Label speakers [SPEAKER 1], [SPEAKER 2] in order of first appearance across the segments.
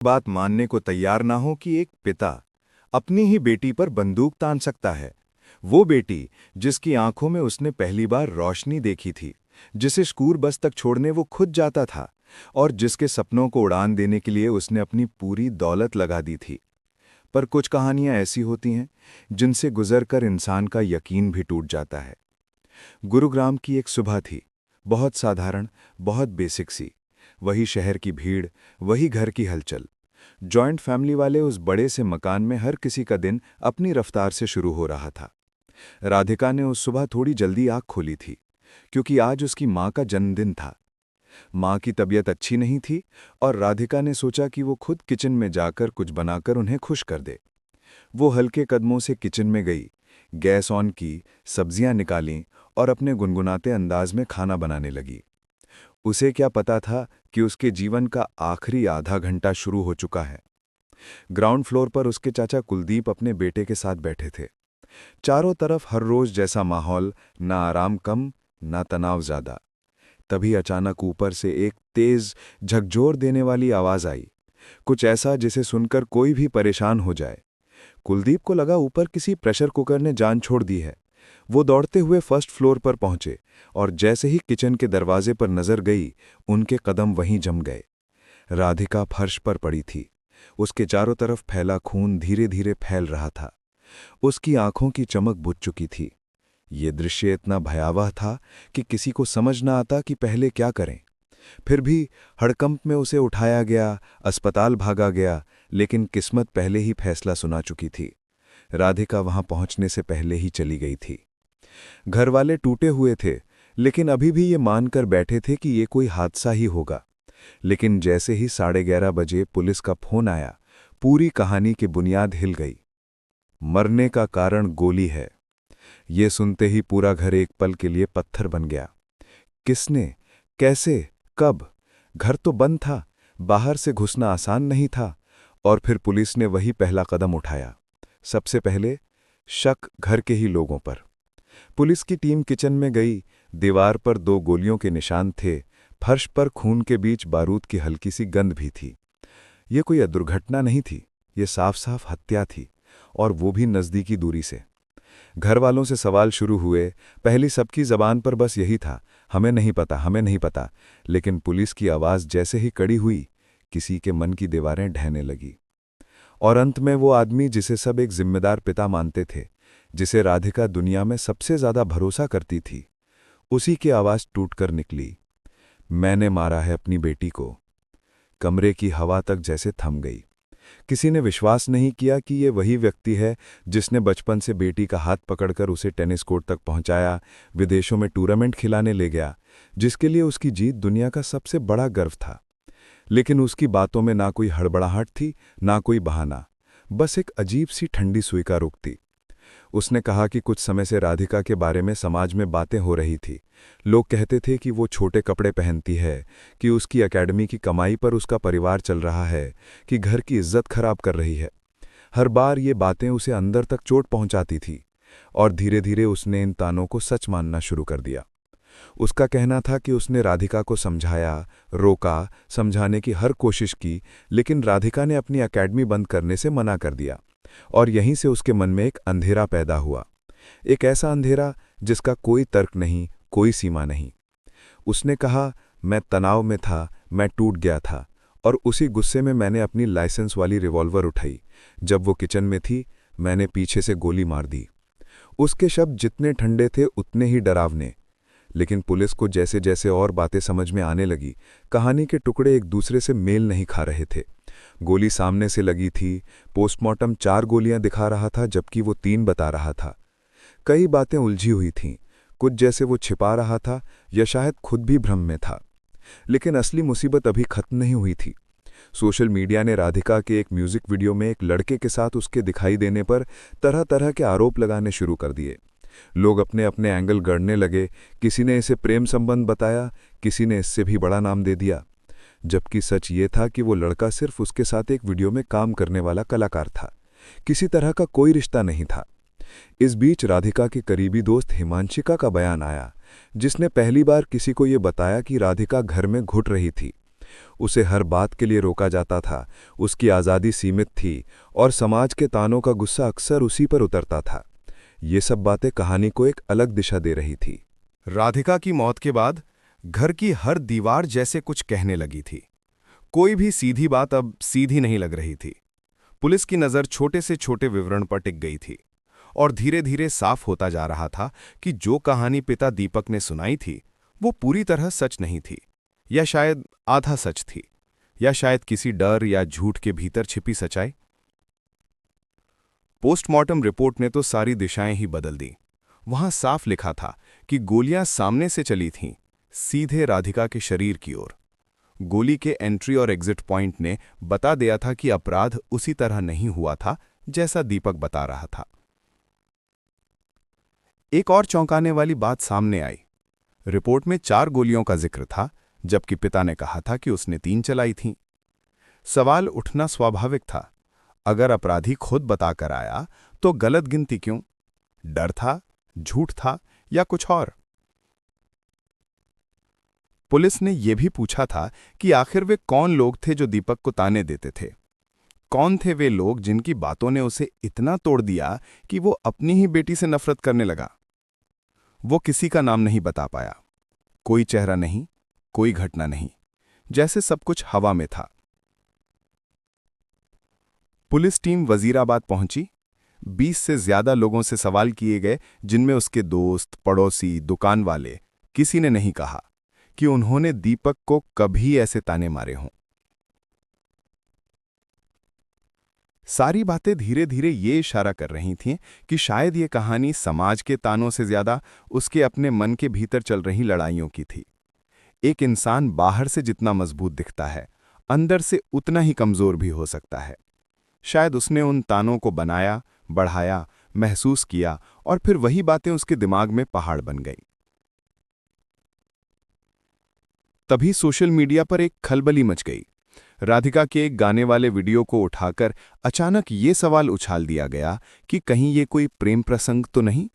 [SPEAKER 1] बात मानने को तैयार ना हो कि एक पिता अपनी ही बेटी पर बंदूक तान सकता है। वो बेटी जिसकी आंखों में उसने पहली बार रोशनी देखी थी, जिसे स्कूल बस तक छोड़ने वो खुद जाता था और जिसके सपनों को उड़ान देने के लिए उसने अपनी पूरी दौलत लगा दी थी। पर कुछ कहानियां ऐसी होती हैं जिनसे गुजरकर इंसान का यकीन भी टूट जाता है। गुरुग्राम की एक सुबह थी, बहुत साधारण, बहुत बेसिक सी। वही शहर की भीड़, वही घर की हलचल। जॉइंट फैमिली वाले उस बड़े से मकान में हर किसी का दिन अपनी रफ्तार से शुरू हो रहा था। राधिका ने उस सुबह थोड़ी जल्दी आँख खोली थी, क्योंकि आज उसकी माँ का जन्मदिन था। माँ की तबीयत अच्छी नहीं थी और राधिका ने सोचा कि वो खुद किचन में जाकर कुछ बनाकर उन्हें खुश कर दे। वो हल्के कदमों से किचन में गई, गैस ऑन की, सब्जियां निकालीं और अपने गुनगुनाते अंदाज में खाना बनाने लगी। उसे क्या पता था कि उसके जीवन का आखिरी आधा घंटा शुरू हो चुका है। ग्राउंड फ्लोर पर उसके चाचा कुलदीप अपने बेटे के साथ बैठे थे। चारों तरफ हर रोज जैसा माहौल, ना आराम कम, ना तनाव ज्यादा। तभी अचानक ऊपर से एक तेज, झकझोर देने वाली आवाज आई। कुछ ऐसा जिसे सुनकर कोई भी परेशान हो जाए। कुलदीप को लगा ऊपर किसी प्रेशर कुकर ने जान छोड़ दी है। वो दौड़ते हुए फर्स्ट फ्लोर पर पहुंचे और जैसे ही किचन के दरवाजे पर नजर गई, उनके कदम वहीं जम गए। राधिका फर्श पर पड़ी थी। उसके चारों तरफ फैला खून धीरे धीरे फैल रहा था। उसकी आंखों की चमक बुझ चुकी थी। ये दृश्य इतना भयावह था कि किसी को समझ न आता कि पहले क्या करें। फिर भी हड़कंप में उसे उठाया गया, अस्पताल भागा गया, लेकिन किस्मत पहले ही फैसला सुना चुकी थी। राधिका वहां पहुंचने से पहले ही चली गई थी। घर वाले टूटे हुए थे, लेकिन अभी भी ये मानकर बैठे थे कि ये कोई हादसा ही होगा। लेकिन जैसे ही 11:30 बजे पुलिस का फोन आया, पूरी कहानी की बुनियाद हिल गई। मरने का कारण गोली है। ये सुनते ही पूरा घर एक पल के लिए पत्थर बन गया। किसने, कैसे, कब? घर तो बंद था, बाहर से घुसना आसान नहीं था। और फिर पुलिस ने वही पहला कदम उठाया। सबसे पहले शक घर के ही लोगों पर। पुलिस की टीम किचन में गई। दीवार पर 2 गोलियों के निशान थे। फर्श पर खून के बीच बारूद की हल्की सी गंध भी थी। ये कोई दुर्घटना नहीं थी, ये साफ साफ हत्या थी, और वो भी नज़दीकी दूरी से। घर वालों से सवाल शुरू हुए। पहली सबकी जबान पर बस यही था, हमें नहीं पता, हमें नहीं पता। लेकिन पुलिस की आवाज़ जैसे ही कड़ी हुई, किसी के मन की दीवारें ढहने लगी। और अंत में वो आदमी जिसे सब एक जिम्मेदार पिता मानते थे, जिसे राधिका दुनिया में सबसे ज्यादा भरोसा करती थी, उसी की आवाज़ टूटकर निकली, मैंने मारा है अपनी बेटी को। कमरे की हवा तक जैसे थम गई। किसी ने विश्वास नहीं किया कि ये वही व्यक्ति है जिसने बचपन से बेटी का हाथ पकड़कर उसे टेनिस कोर्ट तक पहुंचाया, विदेशों में टूर्नामेंट खिलाने ले गया, जिसके लिए उसकी जीत दुनिया का सबसे बड़ा गर्व था। लेकिन उसकी बातों में ना कोई हड़बड़ाहट थी, ना कोई बहाना, बस एक अजीब सी ठंडी स्वीकारोक्ति थी। उसने कहा कि कुछ समय से राधिका के बारे में समाज में बातें हो रही थी। लोग कहते थे कि वो छोटे कपड़े पहनती है, कि उसकी एकेडमी की कमाई पर उसका परिवार चल रहा है, कि घर की इज्जत खराब कर रही है। हर बार ये बातें उसे अंदर तक चोट पहुंचाती थी, और धीरे धीरे उसने इन तानों को सच मानना शुरू कर दिया। उसका कहना था कि उसने राधिका को समझाया, रोका, समझाने की हर कोशिश की, लेकिन राधिका ने अपनी एकेडमी बंद करने से मना कर दिया। और यहीं से उसके मन में एक अंधेरा पैदा हुआ, एक ऐसा अंधेरा जिसका कोई तर्क नहीं, कोई सीमा नहीं। उसने कहा, मैं तनाव में था, मैं टूट गया था, और उसी गुस्से में मैंने अपनी लाइसेंस वाली रिवॉल्वर उठाई। जब वो किचन में थी, मैंने पीछे से गोली मार दी। उसके शब्द जितने ठंडे थे उतने ही डरावने। लेकिन पुलिस को जैसे जैसे और बातें समझ में आने लगी, कहानी के टुकड़े एक दूसरे से मेल नहीं खा रहे थे। गोली सामने से लगी थी, पोस्टमार्टम 4 गोलियां दिखा रहा था जबकि वो 3 बता रहा था। कई बातें उलझी हुई थीं, कुछ जैसे वो छिपा रहा था या शायद खुद भी भ्रम में था। लेकिन असली मुसीबत अभी खत्म नहीं हुई थी। सोशल मीडिया ने राधिका के एक म्यूजिक वीडियो में एक लड़के के साथ उसके दिखाई देने पर तरह तरह के आरोप लगाने शुरू कर दिए। लोग अपने अपने एंगल गढ़ने लगे। किसी ने इसे प्रेम संबंध बताया, किसी ने इससे भी बड़ा नाम दे दिया, जबकि सच ये था कि वो लड़का सिर्फ उसके साथ एक वीडियो में काम करने वाला कलाकार था। किसी तरह का कोई रिश्ता नहीं था। इस बीच राधिका के करीबी दोस्त हिमांशिका का बयान आया, जिसने पहली बार किसी को ये बताया कि राधिका घर में घुट रही थी। उसे हर बात के लिए रोका जाता था, उसकी आज़ादी सीमित थी और समाज के तानों का गुस्सा अक्सर उसी पर उतरता था। ये सब बातें कहानी को एक अलग दिशा दे रही थी। राधिका की मौत के बाद घर की हर दीवार जैसे कुछ कहने लगी थी। कोई भी सीधी बात अब सीधी नहीं लग रही थी। पुलिस की नज़र छोटे से छोटे विवरण पर टिक गई थी और धीरे धीरे साफ होता जा रहा था कि जो कहानी पिता दीपक ने सुनाई थी वो पूरी तरह सच नहीं थी, या शायद आधा सच थी, या शायद किसी डर या झूठ के भीतर छिपी सच्चाई। पोस्टमार्टम रिपोर्ट ने तो सारी दिशाएं ही बदल दी। वहां साफ लिखा था कि गोलियां सामने से चली थीं, सीधे राधिका के शरीर की ओर। गोली के एंट्री और एग्जिट पॉइंट ने बता दिया था कि अपराध उसी तरह नहीं हुआ था जैसा दीपक बता रहा था। एक और चौंकाने वाली बात सामने आई। रिपोर्ट में 4 गोलियों का जिक्र था, जबकि पिता ने कहा था कि उसने 3 चलाई थीं। सवाल उठना स्वाभाविक था। अगर अपराधी खुद बताकर आया तो गलत गिनती क्यों? डर था, झूठ था या कुछ और? पुलिस ने यह भी पूछा था कि आखिर वे कौन लोग थे जो दीपक को ताने देते थे। कौन थे वे लोग जिनकी बातों ने उसे इतना तोड़ दिया कि वो अपनी ही बेटी से नफरत करने लगा। वो किसी का नाम नहीं बता पाया। कोई चेहरा नहीं, कोई घटना नहीं, जैसे सब कुछ हवा में था। पुलिस टीम वजीराबाद पहुंची। 20 से ज्यादा लोगों से सवाल किए गए, जिनमें उसके दोस्त, पड़ोसी, दुकान वाले। किसी ने नहीं कहा कि उन्होंने दीपक को कभी ऐसे ताने मारे हों। सारी बातें धीरे धीरे ये इशारा कर रही थीं कि शायद ये कहानी समाज के तानों से ज्यादा उसके अपने मन के भीतर चल रही लड़ाइयों की थी। एक इंसान बाहर से जितना मजबूत दिखता है, अंदर से उतना ही कमजोर भी हो सकता है। शायद उसने उन तानों को बनाया, बढ़ाया, महसूस किया और फिर वही बातें उसके दिमाग में पहाड़ बन गई। तभी सोशल मीडिया पर एक खलबली मच गई। राधिका के एक गाने वाले वीडियो को उठाकर अचानक ये सवाल उछाल दिया गया कि कहीं ये कोई प्रेम प्रसंग तो नहीं,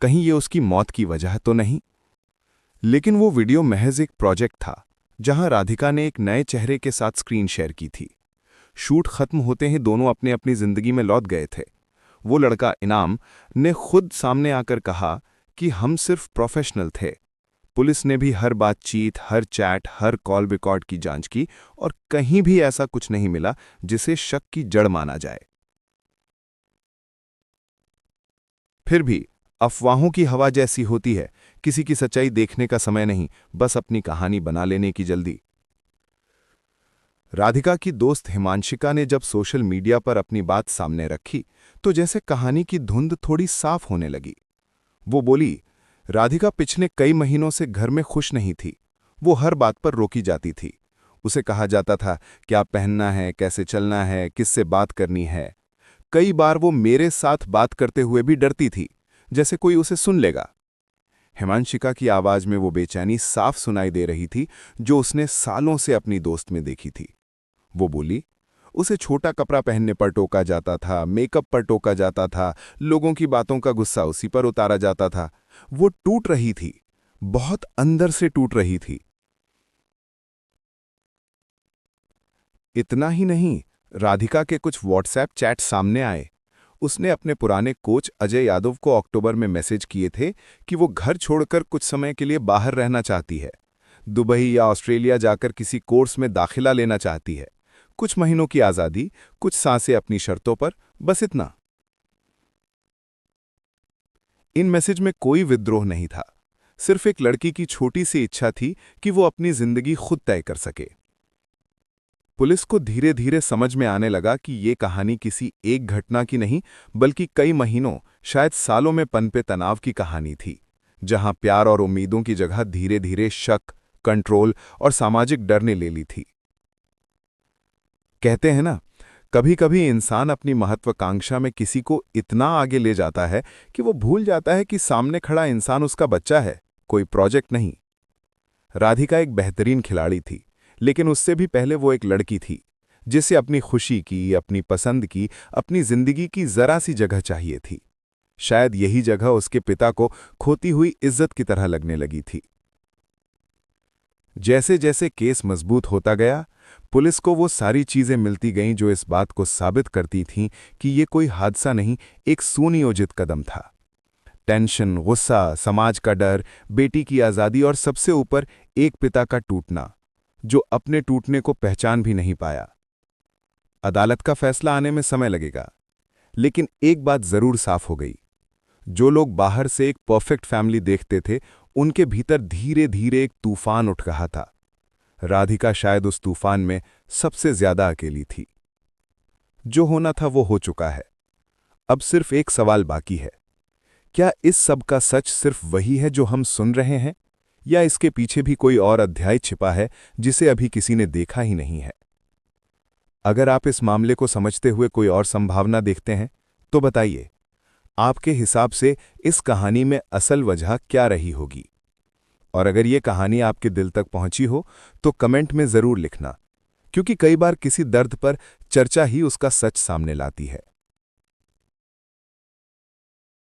[SPEAKER 1] कहीं ये उसकी मौत की वजह तो नहीं। लेकिन वो वीडियो महज एक प्रोजेक्ट था, जहां राधिका ने एक नए चेहरे के साथ स्क्रीन शेयर की थी। शूट खत्म होते ही दोनों अपनी अपनी जिंदगी में लौट गए थे। वो लड़का इनाम ने खुद सामने आकर कहा कि हम सिर्फ प्रोफेशनल थे। पुलिस ने भी हर बातचीत, हर चैट, हर कॉल रिकॉर्ड की जांच की और कहीं भी ऐसा कुछ नहीं मिला जिसे शक की जड़ माना जाए। फिर भी अफवाहों की हवा जैसी होती है, किसी की सच्चाई देखने का समय नहीं, बस अपनी कहानी बना लेने की जल्दी। राधिका की दोस्त हिमांशिका ने जब सोशल मीडिया पर अपनी बात सामने रखी तो जैसे कहानी की धुंध थोड़ी साफ होने लगी। वो बोली, राधिका पिछले कई महीनों से घर में खुश नहीं थी। वो हर बात पर रोकी जाती थी। उसे कहा जाता था क्या पहनना है, कैसे चलना है, किससे बात करनी है। कई बार वो मेरे साथ बात करते हुए भी डरती थी, जैसे कोई उसे सुन लेगा। हिमांशिका की आवाज में वो बेचैनी साफ सुनाई दे रही थी जो उसने सालों से अपनी दोस्त में देखी थी। वो बोली, उसे छोटा कपड़ा पहनने पर टोका जाता था, मेकअप पर टोका जाता था, लोगों की बातों का गुस्सा उसी पर उतारा जाता था। वो टूट रही थी, बहुत अंदर से टूट रही थी। इतना ही नहीं, राधिका के कुछ व्हाट्सएप चैट सामने आए। उसने अपने पुराने कोच अजय यादव को अक्टूबर में मैसेज किए थे कि वो घर छोड़कर कुछ समय के लिए बाहर रहना चाहती है, दुबई या ऑस्ट्रेलिया जाकर किसी कोर्स में दाखिला लेना चाहती है। कुछ महीनों की आज़ादी, कुछ सांसें अपनी शर्तों पर, बस इतना। इन मैसेज में कोई विद्रोह नहीं था, सिर्फ एक लड़की की छोटी सी इच्छा थी कि वो अपनी जिंदगी खुद तय कर सके। पुलिस को धीरे धीरे समझ में आने लगा कि ये कहानी किसी एक घटना की नहीं, बल्कि कई महीनों, शायद सालों में पनपे तनाव की कहानी थी, जहां प्यार और उम्मीदों की जगह धीरे धीरे शक, कंट्रोल और सामाजिक डर ने ले ली थी। कहते हैं ना, कभी कभी इंसान अपनी महत्वाकांक्षा में किसी को इतना आगे ले जाता है कि वो भूल जाता है कि सामने खड़ा इंसान उसका बच्चा है, कोई प्रोजेक्ट नहीं। राधिका एक बेहतरीन खिलाड़ी थी, लेकिन उससे भी पहले वो एक लड़की थी जिसे अपनी खुशी की, अपनी पसंद की, अपनी जिंदगी की जरा सी जगह चाहिए थी। शायद यही जगह उसके पिता को खोती हुई इज्जत की तरह लगने लगी थी।
[SPEAKER 2] जैसे जैसे केस मजबूत होता गया, पुलिस को वो सारी चीजें मिलती गईं जो इस बात को साबित करती थीं कि ये कोई हादसा नहीं, एक सुनियोजित कदम था। टेंशन, गुस्सा, समाज का डर, बेटी की आज़ादी और सबसे ऊपर एक पिता का टूटना, जो अपने टूटने को पहचान भी नहीं पाया। अदालत का फैसला आने में समय लगेगा, लेकिन एक बात जरूर साफ हो गई। जो लोग बाहर से एक परफेक्ट फैमिली देखते थे, उनके भीतर धीरे धीरे एक तूफान उठ रहा था। राधिका शायद उस तूफान में सबसे ज्यादा अकेली थी। जो होना था वो हो चुका है। अब सिर्फ एक सवाल बाकी है। क्या इस सब का सच सिर्फ वही है जो हम सुन रहे हैं, या इसके पीछे भी कोई और अध्याय छिपा है जिसे अभी किसी ने देखा ही नहीं है? अगर आप इस मामले को समझते हुए कोई और संभावना देखते हैं, तो बताइए, आपके हिसाब से इस कहानी में असल वजह क्या रही होगी? और अगर ये कहानी आपके दिल तक पहुंची हो, तो कमेंट में जरूर लिखना, क्योंकि कई बार किसी दर्द पर चर्चा ही उसका सच सामने लाती है।